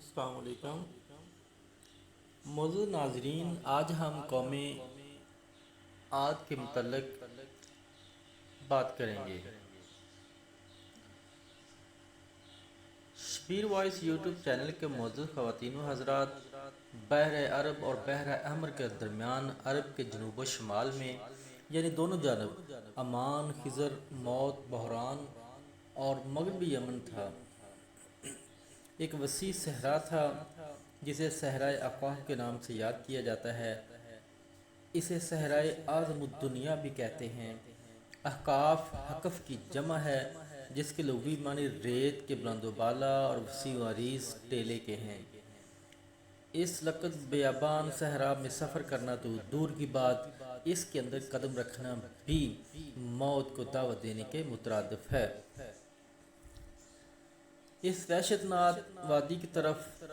السلام علیکم۔ موضوع ناظرین، آج ہم قوم عاد کے متعلق بات کریں گے۔ شبیر وائس یوٹیوب چینل کے معزز خواتین و حضرات، بحر عرب اور بحر احمر کے درمیان عرب کے جنوب و شمال میں، یعنی دونوں جانب عمان، خضر، موت، بحران اور مغربی یمن تھا، ایک وسیع صحرا تھا جسے صحرائے اقواح کے نام سے یاد کیا جاتا ہے۔ اسے صحرائے اعظم الدنیا بھی کہتے ہیں۔ احقاف حقف کی جمع ہے جس کے لغوی معنی ریت کے بلند و بالا اور وسیع و عریض ٹیلے کے ہیں۔ اس لقب بیابان صحرا میں سفر کرنا تو دور کی بات، اس کے اندر قدم رکھنا بھی موت کو دعوت دینے کے مترادف ہے۔ اس وحشت ناک وادی کی طرف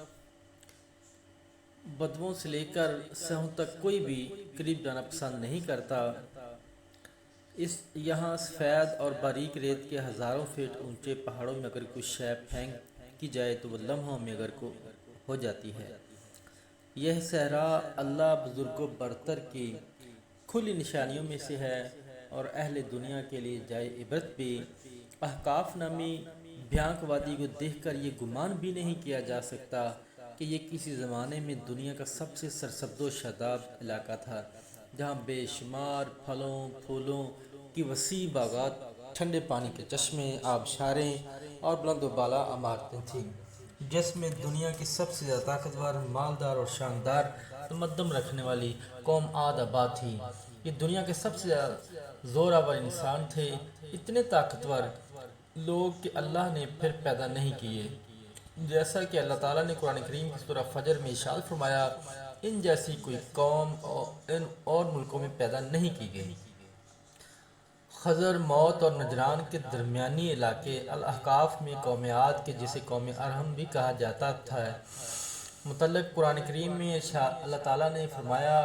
بدووں سے لے کر سہوں تک کوئی بھی قریب جانا پسند نہیں کرتا۔ یہاں سفید اور باریک ریت کے ہزاروں فٹ اونچے پہاڑوں میں اگر کوئی شے پھینک کی جائے تو وہ لمحوں میں اگر کو ہو جاتی ہے۔ یہ صحرا اللہ بزرگ و برتر کی کھلی نشانیوں میں سے ہے اور اہل دنیا کے لیے جائے عبرت بھی۔ احقاف نامی بھیانک وادی کو دیکھ کر یہ گمان بھی نہیں کیا جا سکتا کہ یہ کسی زمانے میں دنیا کا سب سے سرسبز و شاداب علاقہ تھا، جہاں بے شمار پھلوں پھولوں کی وسیع باغات، ٹھنڈے پانی کے چشمے، آبشاریں اور بلند و بالا عمارتیں تھیں، جس میں دنیا کی سب سے زیادہ طاقتور، مالدار اور شاندار تمدن رکھنے والی قوم عاد آباد تھی۔ یہ دنیا کے سب سے زیادہ زورآور انسان تھے، اتنے طاقتور لوگ کہ اللہ نے پھر پیدا نہیں کیے، جیسا کہ اللہ تعالیٰ نے قرآن کریم کی سورہ فجر میں ارشاد فرمایا، ان جیسی کوئی قوم ان اور ملکوں میں پیدا نہیں کی گئی۔ خضر، موت اور نجران کے درمیانی علاقے الاحقاف میں قوم عاد کے جسے قوم ارم بھی کہا جاتا تھا متعلق قرآن کریم میں اللہ تعالیٰ نے فرمایا،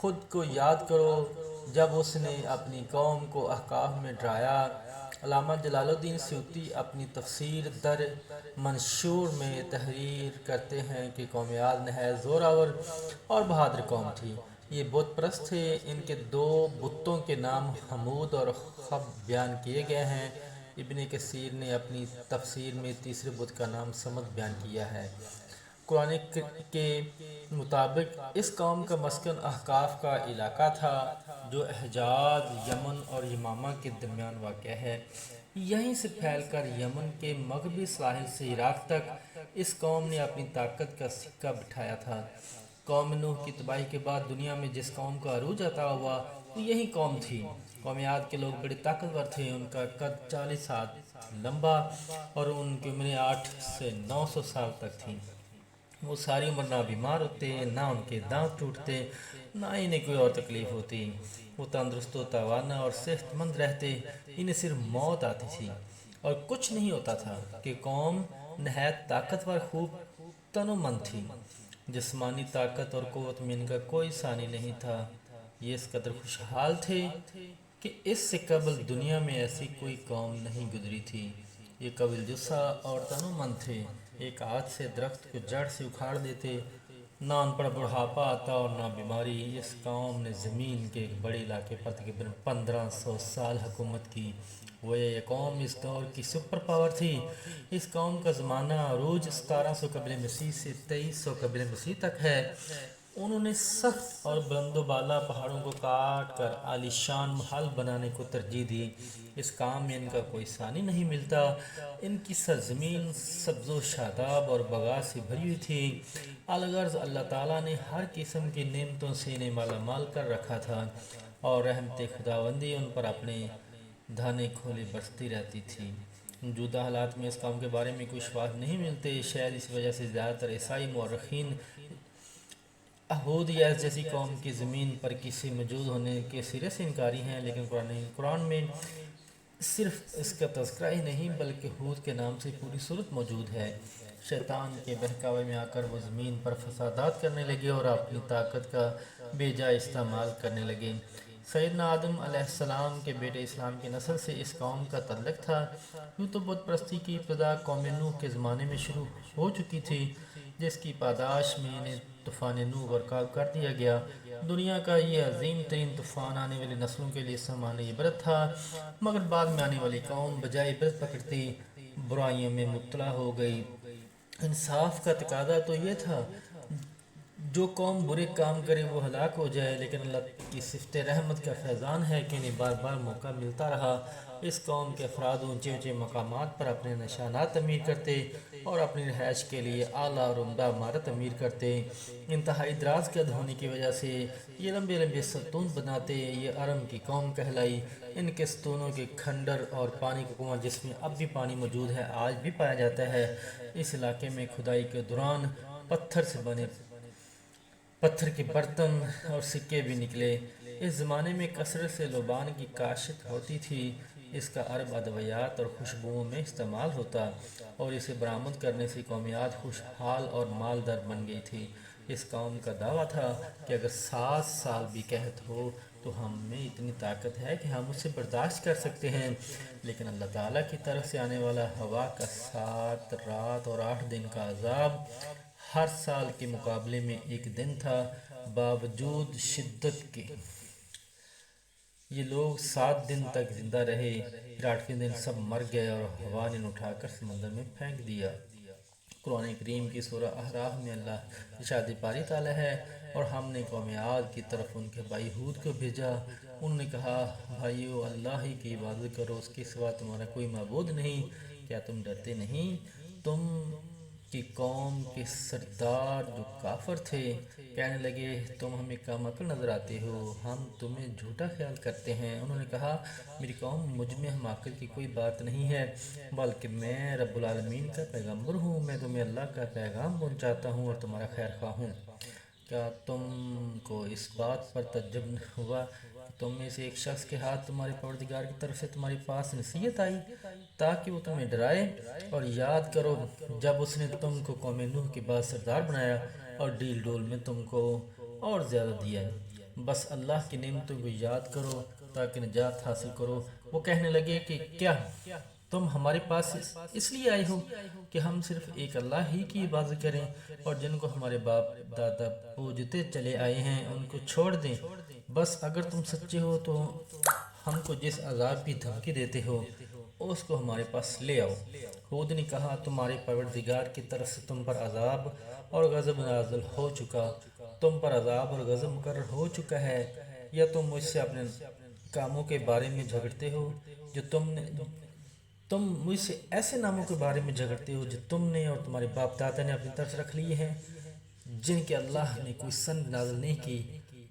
خود کو یاد کرو جب اس نے اپنی قوم کو احقاف میں ڈرایا۔ علامہ جلال الدین سیوطی اپنی تفسیر در منشور میں تحریر کرتے ہیں کہ قوم عاد نہایت زورآور اور بہادر قوم تھی۔ یہ بت پرست تھے۔ ان کے دو بتوں کے نام حمود اور خب بیان کیے گئے ہیں۔ ابن کثیر نے اپنی تفسیر میں تیسرے بت کا نام صمد بیان کیا ہے۔ قرآن کے مطابق اس قوم کا مسکن احقاف کا علاقہ تھا جو حجاز، یمن اور یمامہ کے درمیان واقع ہے۔ یہیں سے پھیل کر یمن کے مغربی ساحل سے عراق تک اس قوم نے اپنی طاقت کا سکہ بٹھایا تھا۔ قوم نوح کی تباہی کے بعد دنیا میں جس قوم کا عروج عطا ہوا وہ یہی قوم تھی۔ قوم عاد کے لوگ بڑے طاقتور تھے۔ ان کا قد 40 ہاتھ لمبا اور ان کی عمریں 8 سے 900 سال تک تھیں۔ وہ ساری عمر نہ بیمار ہوتے، نہ ان کے دانت ٹوٹتے، نہ انہیں کوئی اور تکلیف ہوتی۔ وہ تندرست و توانا اور صحت مند رہتے، انہیں صرف موت آتی تھی اور کچھ نہیں ہوتا تھا۔ کہ قوم نہایت طاقتور، خوب تن و من تھی۔ جسمانی طاقت اور قوت میں ان کا کوئی ثانی نہیں تھا۔ یہ اس قدر خوشحال تھے کہ اس سے قبل دنیا میں ایسی کوئی قوم نہیں گزری تھی۔ یہ قوی جثہ اور تن و من تھے، ایک ہاتھ سے درخت کو جڑ سے اکھاڑ دیتے، نہ ان پر بڑھاپا آتا اور نہ بیماری۔ اس قوم نے زمین کے ایک بڑے علاقے پر تقریباً 1500 سال حکومت کی۔ وہ یہ قوم اس دور کی سپر پاور تھی۔ اس قوم کا زمانہ عروج 1700 قبل مسیح سے 2300 قبل مسیح تک ہے۔ انہوں نے سخت اور بلند و بالا پہاڑوں کو کاٹ کر عالی شان محل بنانے کو ترجیح دی۔ اس کام میں ان کا کوئی ثانی نہیں ملتا۔ ان کی سرزمین سبز و شاداب اور بغات سے بھری ہوئی تھی۔ الغرض اللہ تعالیٰ نے ہر قسم کی نعمتوں سے انہیں مالا مال کر رکھا تھا اور رحمت خداوندی ان پر اپنے دانے کھولے برستی رہتی تھی۔ موجودہ حالات میں اس قوم کے بارے میں کوئی شواہد نہیں ملتے، شاید اس وجہ سے زیادہ تر عیسائی مورخین یہود جیسی قوم کی زمین پر کسی موجود ہونے کے سرے سے انکاری ہیں، لیکن قرآن میں صرف اس کا تذکرہ ہی نہیں بلکہ ہود کے نام سے پوری صورت موجود ہے۔ شیطان کے بہکاوے میں آ کر وہ زمین پر فسادات کرنے لگے اور اپنی طاقت کا بے جا استعمال کرنے لگے۔ سیدنا آدم علیہ السلام کے بیٹے اسلام کی نسل سے اس قوم کا تعلق تھا۔ یوں تو بت پرستی کی ابتدا قوم نوح کے زمانے میں شروع ہو چکی تھی، جس کی پاداش میں انہیں طوفان نوح برپا کر دیا گیا۔ دنیا کا یہ عظیم ترین طوفان آنے والی نسلوں کے لیے سامان عبرت تھا، مگر بعد میں آنے والی قوم بجائے عبرت پکڑتی برائیوں میں مبتلا ہو گئی۔ انصاف کا تقاضا تو یہ تھا جو قوم برے کام کرے وہ ہلاک ہو جائے، لیکن اللہ کی صفت رحمت کا فیضان ہے کہ انہیں بار بار موقع ملتا رہا۔ اس قوم کے افراد اونچے اونچے مقامات پر اپنے نشانات تعمیر کرتے اور اپنی رہائش کے لیے اعلیٰ اور عمدہ عمارت تعمیر کرتے۔ انتہائی دراز قد ہونے کی وجہ سے یہ لمبے لمبے ستون بناتے۔ یہ ارم کی قوم کہلائی۔ ان کے ستونوں کے کھنڈر اور پانی کا کنواں جس میں اب بھی پانی موجود ہے آج بھی پایا جاتا ہے۔ اس علاقے میں کھدائی کے دوران پتھر سے بنے پتھر کے برتن اور سکے بھی نکلے۔ اس زمانے میں کثرت سے لبان کی کاشت ہوتی تھی۔ اس کا عرب ادویات اور خوشبوؤں میں استعمال ہوتا اور اسے برآمد کرنے سے قومیات خوشحال اور مالدار بن گئی تھی۔ اس قوم کا دعویٰ تھا کہ اگر 7 سال بھی قحط ہو تو ہم میں اتنی طاقت ہے کہ ہم اسے برداشت کر سکتے ہیں، لیکن اللہ تعالیٰ کی طرف سے آنے والا ہوا کا 7 رات اور 8 دن کا عذاب ہر سال کے مقابلے میں ایک دن تھا۔ باوجود شدت کے یہ لوگ 7 دن تک زندہ رہے، پھر 8ویں دن سب مر گئے اور ہوا نے اٹھا کر سمندر میں پھینک دیا۔ قرآن کریم کی سورہ اعراف میں اللہ ارشاد باری تعالیٰ ہے، اور ہم نے قوم عاد کی طرف ان کے بھائی ہود کو بھیجا۔ انہوں نے کہا، بھائیو اللہ ہی کی عبادت کرو، اس کے سوا تمہارا کوئی معبود نہیں۔ کیا تم ڈرتے نہیں؟ تم کی قوم کے سردار جو کافر تھے کہنے لگے، تم ہمیں کم عقل نظر آتے ہو، ہم تمہیں جھوٹا خیال کرتے ہیں۔ انہوں نے کہا، میری قوم مجھ میں حماقت کی کوئی بات نہیں ہے، بلکہ میں رب العالمین کا پیغمبر ہوں۔ میں تمہیں اللہ کا پیغام پہنچاتا ہوں اور تمہارا خیر خواہ ہوں۔ کیا تم کو اس بات پر تعجب ہوا کہ تم میں سے ایک شخص کے ہاتھ تمہارے پروردگار کی طرف سے تمہارے پاس نصیحت آئی تاکہ وہ تمہیں ڈرائے؟ اور یاد کرو جب اس نے تم کو قوم نوح کے بعد سردار بنایا اور ڈیل ڈول میں تم کو اور زیادہ دیا۔ بس اللہ کی نعمتوں کو یاد کرو تاکہ نجات حاصل کرو۔ وہ کہنے لگے کہ کیا تم ہمارے پاس اس لیے آئے ہو کہ ہم صرف ایک اللہ ہی کی عبادت کریں اور جن کو ہمارے باپ دادا پوجتے چلے آئے ہیں ان کو چھوڑ دیں؟ بس اگر تم سچے ہو تو ہم کو جس عذاب کی دھمکی دیتے ہو اس کو ہمارے پاس لے آؤ۔ ہود نے کہا، تمہارے پروردگار کی طرف سے تم پر عذاب اور غضب نازل ہو چکا، تم پر عذاب اور غضب مقرر ہو چکا ہے، یا تم مجھ سے اپنے کاموں کے بارے میں جھگڑتے ہو جو تم مجھ سے ایسے ناموں کے بارے میں جھگڑتے ہو جو تم نے اور تمہارے باپ دادا نے اپنی طرف رکھ لیے ہیں، جن کے اللہ نے کوئی سند نازل نہیں کی،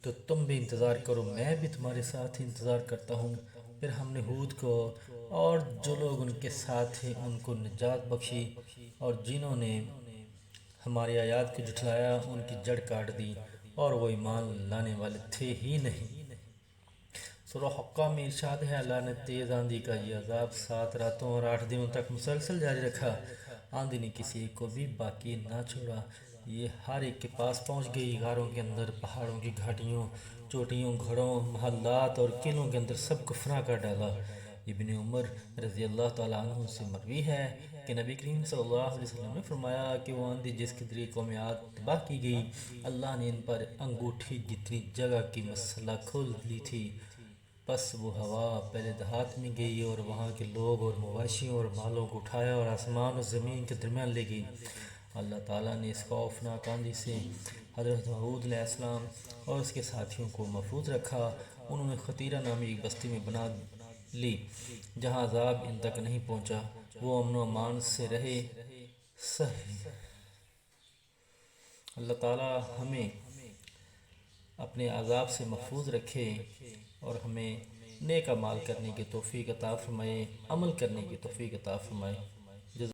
تو تم بھی انتظار کرو، میں بھی تمہارے ساتھ ہی انتظار کرتا ہوں۔ پھر ہم نے ہود کو اور جو لوگ ان کے ساتھ تھے ان کو نجات بخشی، اور جنہوں نے ہماری آیات کو جھٹلایا ان کی جڑ کاٹ دی اور وہ ایمان لانے والے تھے ہی نہیں۔ سورہ حقہ میں ارشاد ہے، اللہ نے تیز آندھی کا یہ عذاب 7 راتوں اور 8 دنوں تک مسلسل جاری رکھا۔ آندھی نے کسی ایک کو بھی باقی نہ چھوڑا، یہ ہر ایک کے پاس پہنچ گئی، غاروں کے اندر، پہاڑوں کی گھاٹیوں، چوٹیوں، گھروں، محلات اور قلعوں کے اندر سب کو فنا کر ڈالا۔ ابن عمر رضی اللہ تعالیٰ عنہ سے مروی ہے کہ نبی کریم صلی اللہ علیہ وسلم نے فرمایا کہ وہ آندھی جس کے ذریعے قوم عاد تباہ کی گئی، اللہ نے ان پر انگوٹھی جتنی جگہ کی مسلح کھول لی تھی۔ پس وہ ہوا پہلے دیہات میں گئی اور وہاں کے لوگ اور مواشیوں اور مالوں کو اٹھایا اور آسمان اور زمین کے درمیان لے گئی۔ اللہ تعالیٰ نے اس خوفناک آندھی سے حضرت ہود علیہ السلام اور اس کے ساتھیوں کو محفوظ رکھا۔ انہوں نے خطیرہ نامی ایک بستی میں بنا لی جہاں عذاب ان تک نہیں پہنچا، وہ امن و امان سے رہے۔ اللہ تعالیٰ ہمیں اپنے عذاب سے محفوظ رکھے اور ہمیں نیک اعمال کرنے کی توفیق عطا فرمائے، عمل کرنے کی توفیق عطا فرمائے۔